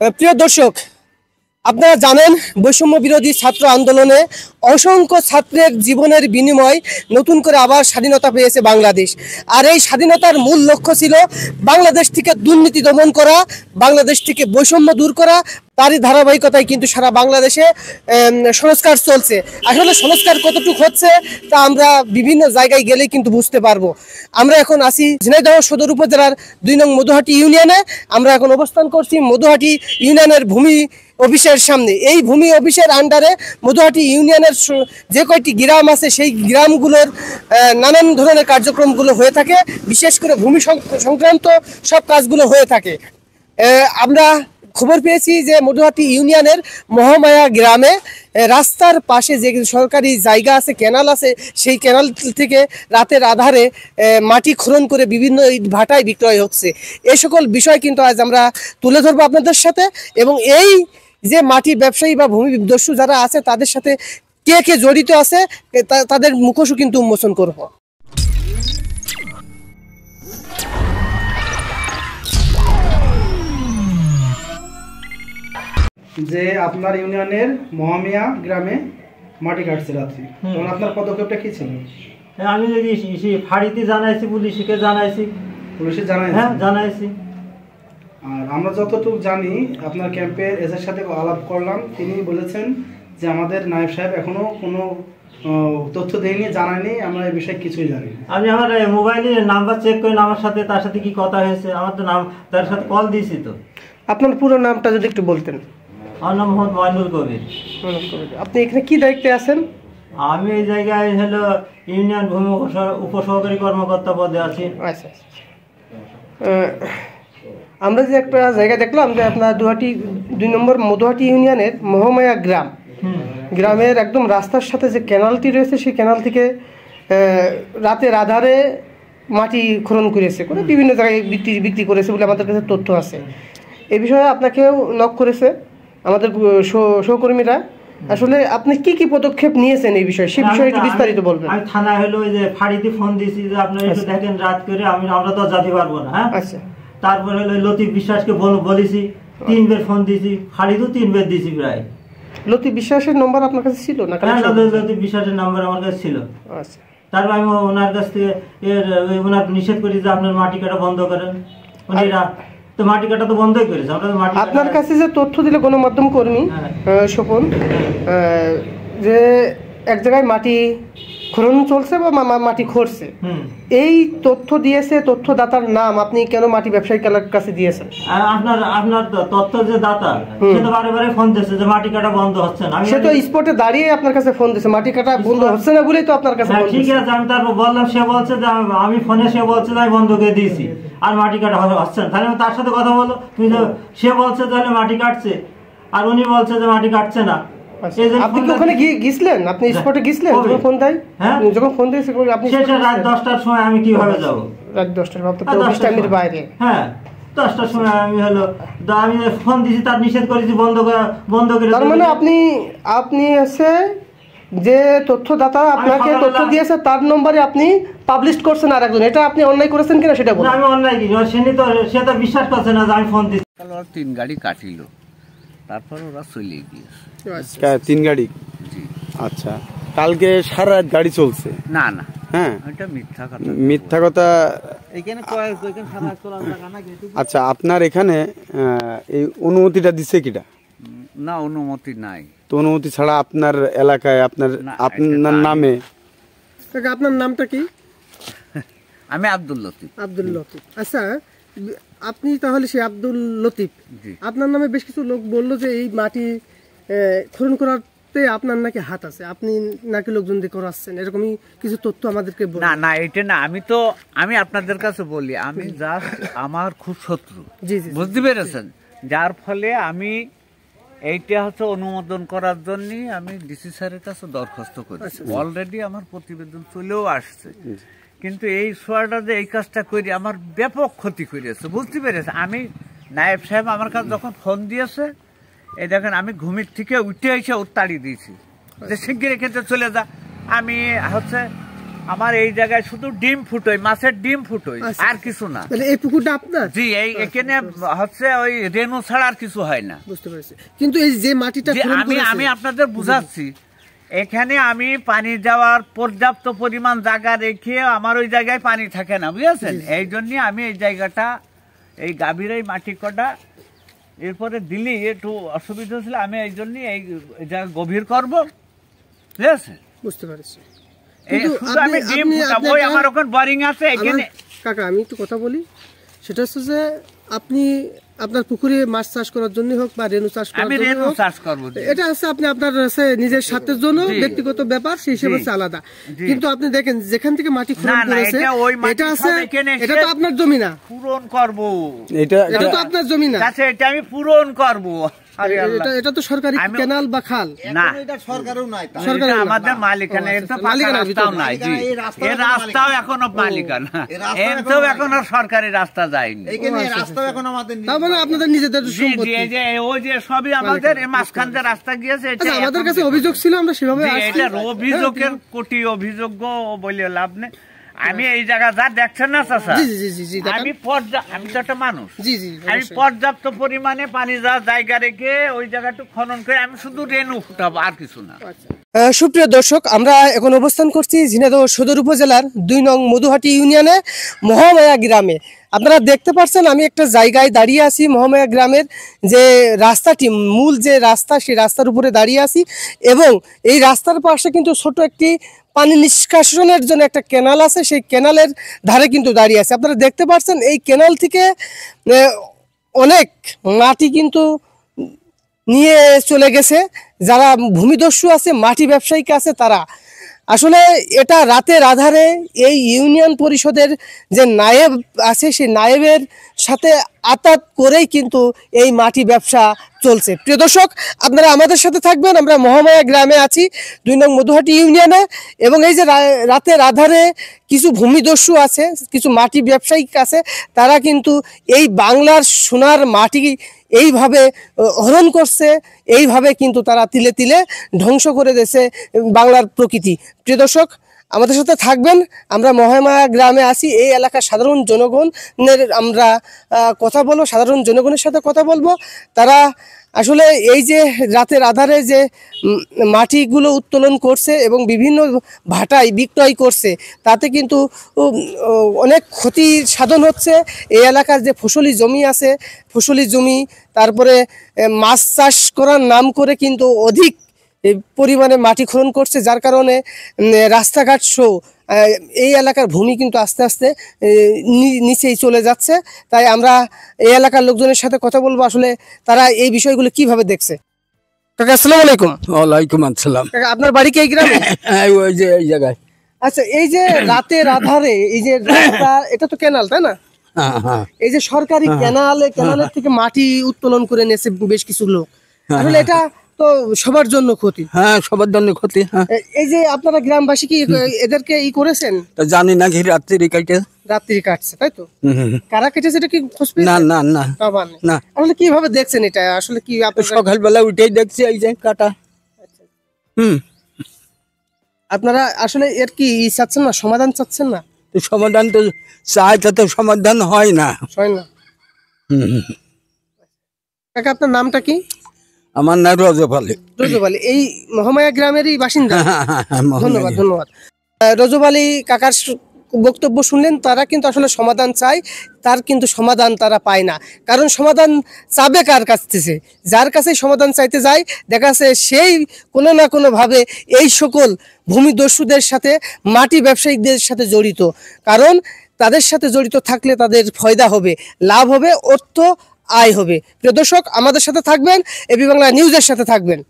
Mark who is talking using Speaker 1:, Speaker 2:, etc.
Speaker 1: প্রিয় দর্শক, আপনারা জানেন বৈষম্য বিরোধী ছাত্র আন্দোলনে অসংখ্য ছাত্রের জীবনের বিনিময় নতুন করে আবার স্বাধীনতা পেয়েছে বাংলাদেশ। আর এই স্বাধীনতার মূল লক্ষ্য ছিল বাংলাদেশ থেকে দুর্নীতি দমন করা, বাংলাদেশ থেকে বৈষম্য দূর করা। তারই ধারাবাহিকতায় কিন্তু সারা বাংলাদেশে সংস্কার চলছে। আসলে সংস্কার কতটুকু হচ্ছে তা আমরা বিভিন্ন জায়গায় গেলেই কিন্তু বুঝতে পারবো। আমরা এখন আছি ঝিনাইদহ সদর উপজেলার 2 নং মধুহাটি ইউনিয়নে। আমরা এখন অবস্থান করছি মধুহাটি ইউনিয়নের ভূমি অফিসের সামনে। এই ভূমি অফিসের আন্ডারে মধুহাটি ইউনিয়নের যে কয়টি গ্রাম আছে সেই গ্রামগুলোর নানান ধরনের কার্যক্রমগুলো হয়ে থাকে, বিশেষ করে ভূমি সংক্রান্ত সব কাজগুলো হয়ে থাকে। আমরা খবর পেয়েছি যে মধুহাটি ইউনিয়নের মহামায়া গ্রামে রাস্তার পাশে যে সরকারি জায়গা আছে, ক্যানাল আছে, সেই ক্যানাল থেকে রাতের আধারে মাটি খনন করে বিভিন্ন ইট ভাটায় বিক্রয় হচ্ছে। এই সকল বিষয় কিন্তু আজ আমরা তুলে ধরবো আপনাদের সাথে, এবং এই যে মাটি ব্যবসায়ী বা ভূমি দস্যু যারা আছে তাদের সাথে কে কে জড়িত আছে তাদের মুখোশও কিন্তু উন্মোচন করব।
Speaker 2: যে আপনার ইউনিয়নের মহামিয়া গ্রামে মাটি কাটছে রাত্রি, তখন আপনার পদক্ষেপটা কি ছিল?
Speaker 3: আমি যদি ফাঁড়িতে জানাইছি, পুলিশকে জানাইছি।
Speaker 2: পুলিশে জানাইছি?
Speaker 3: হ্যাঁ, জানাইছি।
Speaker 2: আর আমরা যতটুকু জানি, আপনার ক্যাম্পের এসের সাথে আলাপ করলাম, তিনি বলেছেন যে আমাদের নায়েব সাহেব এখনো কোনো তথ্য দেয়নি, জানায়নি, আমরা এই বিষয়ে কিছুই জানি না।
Speaker 3: আমি আমার মোবাইলে নাম্বার চেক করেন, আমার সাথে তার সাথে কি কথা হয়েছে। আমার তো নাম, তার সাথে কল দিয়েছি। তো
Speaker 1: আপনার পুরো নামটা যদি একটু বলতেন।
Speaker 3: আমার নাম মোহাম্মদ মইনুল কবির।
Speaker 1: আপনি এখানে কি দায়িত্বে আছেন?
Speaker 3: আমি এই জায়গায় হলো ইউনিয়ন ভূমি উপসহকারী কর্মকর্তা পদে আছি।
Speaker 1: আচ্ছা, আমরা যে একটা জায়গা দেখলাম যে আপনার 2 নম্বর মধুহাটি ইউনিয়নের মহামায়া গ্রামের একদম রাস্তার সাথে যে ক্যানালটি রয়েছে, সেই ক্যানাল থেকে রাতের আধারে মাটি খনন করেছে, করে বিভিন্ন জায়গায় বিক্রি করেছে বলে আমাদের কাছে তথ্য আছে। এই বিষয়ে আপনাকেও নক করেছে আমাদের সহকর্মীরা। আসলে আপনি কি কি পদক্ষেপ নিয়েছেন এই বিষয়ে, সেই বিষয়ে একটু বিস্তারিত বলবেন।
Speaker 3: আমি থানায় হলো ওই যে ফাঁড়িতে ফোন দিয়েছি যে আপনারা একটু দেখেন রাত করে, আমরা তো যেতে পারবো না। হ্যাঁ, আচ্ছা। তারপরে হলো লতিফ বিশ্বাসকে বলেছি, 3 বার ফোন দিয়েছি, ফাঁড়িতেও 3 বার দিয়েছি প্রায়।
Speaker 1: লতিফ বিশ্বাসের নম্বর আপনার কাছে ছিল না?
Speaker 3: হ্যাঁ, লতিফ বিশ্বাসের নাম্বার আমার কাছে ছিল।
Speaker 1: আচ্ছা।
Speaker 3: তারপর আমি ওনার কাছ থেকে ওনার নিষেধ করি যে আপনার মাটি কাটা বন্ধ করেন। উনিরা তো মাটি কাটা তো বন্ধই করেছে।
Speaker 1: আপনার কাছে যে তথ্য দিলে গণমাধ্যম কর্মী স্বপন, যে এক জায়গায় মাটি খনন চলছে বা মাটি খরছে, এই তথ্য দিয়েছে, তথ্যদাতার নাম আপনি কেন মাটি ব্যবসায়ী কাছে দিয়েছেন?
Speaker 3: আপনার তথ্য যে দাতা, সে তো বারে বারে ফোন দিয়েছে যে মাটি কাটা বন্ধ হচ্ছে না।
Speaker 1: সে তো স্পটে দাঁড়িয়ে আপনার কাছে ফোন দিয়েছে, মাটি কাটা বন্ধ হচ্ছে না বলেই তো আপনার কাছে।
Speaker 3: ঠিক আছে, আমি তারপর বললাম, সে বলছে যে আমি ফোনে, সে বলছে যে আমি বন্ধ করে দিয়েছি আর মাটি কাটা হচ্ছে না। তাহলে তার সাথে কথা বলো, তুমি সে বলছে তাহলে মাটি কাটছে, আর উনি বলছে যে মাটি কাটছে না।
Speaker 1: আপনি কি ওখানে গিয়েছিলেন? আপনি স্পটে গিয়েছিলেন যখন ফোন দেয়? হ্যাঁ, যখন ফোন দিয়েছে আপনি
Speaker 3: রাত 10টার সময় আমি কিভাবে যাব?
Speaker 1: রাত 10টার বাইরে?
Speaker 3: হ্যাঁ, 10টার সময় আমি আমি ফোন দিয়েছি, তার নিষেধ করেছি বন্ধ করে।
Speaker 1: তার মানে আপনি এসে যে তথ্যদাতা আপনাকে তথ্য দিয়েছে তার নম্বরে আপনি পাবলিশ করছেন আর একজন, এটা আপনি অন্যায় করেছেন কিনা সেটা বলুন।
Speaker 3: আমি অন্যায় কি, সে তো বিশ্বাস করছে না যে আমি ফোন দিচ্ছি।
Speaker 4: 3 গাড়ি কাটিল, তারপর ওরা চলে গিয়েছে।
Speaker 5: 3 গাড়ি? আচ্ছা, কালকে সারা রাত গাড়ি চলছে?
Speaker 4: না না,
Speaker 5: হ্যাঁ,
Speaker 4: এটা
Speaker 5: মিথ্যা কথা। আচ্ছা, আপনার এখানে এই অনুমতিটা দিছে কিটা?
Speaker 4: না, অনুমতি নাই
Speaker 5: তো। অনুমতি ছাড়া আপনার এলাকায় আপনার নামে?
Speaker 1: আপনার নামটা কি?
Speaker 4: আমি আব্দুল লতিফ।
Speaker 1: আব্দুল লতিফ। আচ্ছা, আপনি তাহলে সেই আব্দুল লতিফ, আপনার নামে বেশ কিছু লোক বললো যে এই মাটি খনন করাতে আপনার নাকি হাত আছে, আপনি নাকি লোকজন দিয়ে করাচ্ছেন, এরকমই কিছু তথ্য আমাদেরকে বলুন।
Speaker 4: না না, এটা না। আমি আপনাদের কাছে বলি, আমি জাস্ট আমার খুব শত্রু, বুঝতে পেরেছেন, যার ফলে আমি এইটা অনুমোদন করার জন্য আমি ডিসি স্যারের কাছে দরখাস্ত করেছি। অলরেডি আমার প্রতিবেদন চলেও আসছে, কিন্তু এই সোয়াটা যে এই কাজটা করি আমার ব্যাপক ক্ষতি করেছে, বুঝতে পেরেছে। আমি নায়েব সাহেব আমার কাছে যখন ফোন দিয়েছে, এই দেখেন আমি ঘুমির থেকে উঠে এসে ওর তাড়ি দিয়েছি যে শিগগির এখানে চলে যা। আমি আমার এই জায়গায় শুধু ডিম ফুটোয়, মাছের ডিম ফুটোয়,
Speaker 1: আচ্ছা।
Speaker 4: আর কিছু না।
Speaker 1: মানে এই পুকুরটা আপনার?
Speaker 4: জি, এখানে হচ্ছে ওই রেণু ছাড়া আর কিছু হয় না।
Speaker 1: বুঝতে পেরেছি। কিন্তু এই যে মাটিটা
Speaker 4: যে
Speaker 1: খনন করেছে,
Speaker 4: আমি আপনাদের বুঝাচ্ছি, এখানে আমি পানি যাওয়ার পর্যাপ্ত পরিমাণ জায়গা রেখে আমার ওই জায়গায় পানি থাকে না, বুঝেছেন? এই জন্য আমি এই জায়গাটা, এই গাভীর এই মাটি কটা এরপরে দিলি একটু অসুবিধা ছিল, আমি এই জন্য এই জায়গা গভীর করব, ঠিক আছে?
Speaker 1: বুঝতে পেরেছি।
Speaker 4: এই
Speaker 1: কিন্তু
Speaker 4: শুধু আমি ডিম ফুটাবো, ওই আমার ওখানে বোরিং আছে এখানে।
Speaker 1: কাকা আমি একটু কথা বলি, সেটা হচ্ছে যে আপনি আপনার পুকুরে মাছ চাষ করার জন্য হোক বা রেণু চাষ করার
Speaker 4: আমি
Speaker 1: জন্য
Speaker 4: রেণু
Speaker 1: হোক,
Speaker 4: চাষ করবো।
Speaker 1: এটা হচ্ছে আপনি আপনার হচ্ছে নিজের স্বার্থের জন্য
Speaker 4: জি।
Speaker 1: ব্যক্তিগত ব্যাপার, সেই হিসেবে
Speaker 4: জি।
Speaker 1: হচ্ছে আলাদা।
Speaker 4: জি।
Speaker 1: কিন্তু আপনি দেখেন যেখান থেকে মাটি খনন
Speaker 4: না,
Speaker 1: করেছে,
Speaker 4: এটা ওই মাটি
Speaker 1: এটা আছে,
Speaker 4: সব এখানে
Speaker 1: এটা
Speaker 4: এসে
Speaker 1: তো আপনার জমি না,
Speaker 4: পূরণ করব।
Speaker 5: এটা
Speaker 1: এটা তো আপনার জমি না,
Speaker 4: আচ্ছা, এটা আমি পূরণ করব। আরে আল্লাহ,
Speaker 1: এটা এটা তো সরকারি
Speaker 4: আমি-
Speaker 1: কেনাল বা খাল।
Speaker 4: না,
Speaker 6: সরকারও নাই তা।
Speaker 1: সরকারের
Speaker 4: এটা
Speaker 1: না।
Speaker 4: আমাদের মালিকানা,
Speaker 1: ও,
Speaker 4: এর তো
Speaker 1: আচ্ছা,
Speaker 4: পাকা
Speaker 1: মালিকানার
Speaker 4: রাস্তাও
Speaker 1: ভিতরে।
Speaker 4: নাই। জি,
Speaker 6: এই রাস্তাও
Speaker 4: এই
Speaker 6: এখনো
Speaker 4: রাস্তাও এখনো মালিকানা,
Speaker 6: এই রাস্তাও
Speaker 4: এর
Speaker 6: এখনো
Speaker 4: তো
Speaker 6: মালিকানা।
Speaker 4: এখনো সরকারি রাস্তা যায়নি।
Speaker 6: এইখানে এই রাস্তাও এখন আমাদের
Speaker 1: তার মানে আপনাদের নিজেদের
Speaker 4: জি জি,
Speaker 1: সম্পত্তি।
Speaker 4: এই যে ওই যে সবই আমাদের, এই মাঝখান দিয়ে রাস্তা গিয়েছে। এটা
Speaker 1: আচ্ছা, আমাদের
Speaker 4: এখন-
Speaker 1: কাছে অভিযোগ ছিল, আমরা সেভাবে
Speaker 4: জি,
Speaker 1: আসছি।
Speaker 4: এটার অভিযোগের কোটি অভিযোগ্য বলে লাভ নেই। আমি এই জায়গা যা দেখছেন না চাচা,
Speaker 1: জি জি জি জি জি দেখান।
Speaker 4: আমি তো একটা মানুষ,
Speaker 1: জি জি
Speaker 4: আমি
Speaker 1: অবশ্যই।
Speaker 4: পর্যাপ্ত পরিমাণে পানি যাওয়ার জায়গা রেখে ওই জায়গাটা খনন করে আমি শুধু রেণু ফুটাবো, আর কিছু না।
Speaker 1: সুপ্রিয় দর্শক, আমরা এখন অবস্থান করছি ঝিনাইদহ সদর উপজেলার 2 নং মধুহাটি ইউনিয়নে মহামায়া গ্রামে। আপনারা দেখতে পাচ্ছেন আমি একটা জায়গায় দাঁড়িয়ে আছি, মহামায়া গ্রামের যে রাস্তাটি, মূল যে রাস্তা, সেই রাস্তার উপরে দাঁড়িয়ে আছি এবং এই রাস্তার পাশে কিন্তু ছোট একটি পানি নিষ্কাশনের জন্য একটা কেনাল আছে, সেই কেনালের ধারে কিন্তু দাঁড়িয়ে আছে। আপনারা দেখতে পাচ্ছেন এই কেনাল থেকে অনেক মাটি কিন্তু নিয়ে চলে গেছে যারা ভূমিদস্যু আছে, মাটি ব্যবসায়িক আছে, তারা আসলে এটা রাতের আধারে এই ইউনিয়ন পরিষদের যে নায়েব আছে, সেই নায়েবের সাথে আতাত করেই কিন্তু এই মাটি ব্যবসা চলছে। প্রিয় দর্শক, আপনারা আমাদের সাথে থাকবেন, আমরা মহামায়া গ্রামে আছি 2 নং মধুহাটি ইউনিয়নে এবং এই যে রাতের আধারে কিছু ভূমিদস্যু আছে, কিছু মাটি ব্যবসায়িক আছে, তারা কিন্তু এই বাংলার সোনার মাটি এইভাবে হরণ করছে, এইভাবে কিন্তু তারা তিলে তিলে ধ্বংস করে দিয়েছে বাংলার প্রকৃতি। প্রিয় দর্শক, আমাদের সাথে থাকবেন, আমরা মহামায়া গ্রামে আছি, এই এলাকার সাধারণ জনগণের আমরা কথা বলবো, সাধারণ জনগণের সাথে কথা বলবো। তারা আসলে এই যে রাতের আধারে যে মাটিগুলো উত্তোলন করছে এবং বিভিন্ন ভাটায় বিক্রয় করছে, তাতে কিন্তু অনেক ক্ষতি সাধন হচ্ছে। এই এলাকার যে ফসলি জমি আছে, ফসলি জমি, তারপরে মাছ চাষ করার নাম করে কিন্তু অধিক পরিমাণে মাটি খনন করছে, যার কারণে রাস্তাঘাট সহ এই এলাকার ভূমি কিন্তু আস্তে আস্তে নিচেই চলে যাচ্ছে। তাই আমরা এই এলাকার লোকজনের সাথে কথা বলবো, আসলে তারা এই বিষয়গুলো কিভাবে দেখছে। কাকা আসসালামু আলাইকুম।
Speaker 5: ওয়ালাইকুম আসসালাম।
Speaker 1: কাকা, আপনার বাড়ি কি এই গ্রামে?
Speaker 5: ওই যে এই জায়গায়।
Speaker 1: আচ্ছা, এই যে রাতের আধারে এই যে রাস্তা, এটা তো কেনাল তাই না?
Speaker 5: হ্যাঁ হ্যাঁ
Speaker 1: এই যে সরকারি কেনালের থেকে মাটি উত্তোলন করে নিয়েছে বেশ কিছু লোক, আসলে এটা তো সবার জন্য ক্ষতি।
Speaker 5: হ্যাঁ, সবার জন্য ক্ষতি। হ্যাঁ,
Speaker 1: এই যে আপনারা গ্রামবাসী কি এদেরকে করেছেন?
Speaker 5: তা জানি না কি রাত্রি কাটে।
Speaker 1: রাত্রি কাটছে তাই তো? কারা কেটেছে এটা কি খোঁজ পেয়েছেন?
Speaker 5: না না না
Speaker 1: বাবা নেই।
Speaker 5: না,
Speaker 1: আসলে কিভাবে দেখছেন এটা? আসলে কি আপনারা
Speaker 5: সকালবেলা উঠেই দেখছি এই যে কাটা।
Speaker 1: আপনারা আসলে এর কি চাচ্ছেন না, সমাধান চাচ্ছেন না?
Speaker 5: তো সমাধান তো চাই, তো সমাধান হয় না।
Speaker 1: হয় না। কাকা, আপনার নামটা কি?
Speaker 5: আমার না রজব আলী।
Speaker 1: রজব আলী, এই মহামায়া গ্রামেরই বাসিন্দা? ধন্যবাদ ধন্যবাদ। রজব আলী কাকার বক্তব্য শুনলেন, তারা কিন্তু আসলে সমাধান চায়, তার কিন্তু সমাধান তারা পায় না। কারণ সমাধান চাবে কার কাছ থেকে? যার কাছে সমাধান চাইতে যায়, দেখা যাচ্ছে সেই কোনো না কোনোভাবে এই সকল ভূমিদস্যুদের সাথে, মাটি ব্যবসায়িকদের সাথে জড়িত। কারণ তাদের সাথে জড়িত থাকলে তাদের ফায়দা হবে, লাভ হবে, অর্থ আয় হবে। প্রিয় দর্শক, আমাদের সাথে থাকবেন, এবি বাংলা নিউজের সাথে থাকবেন।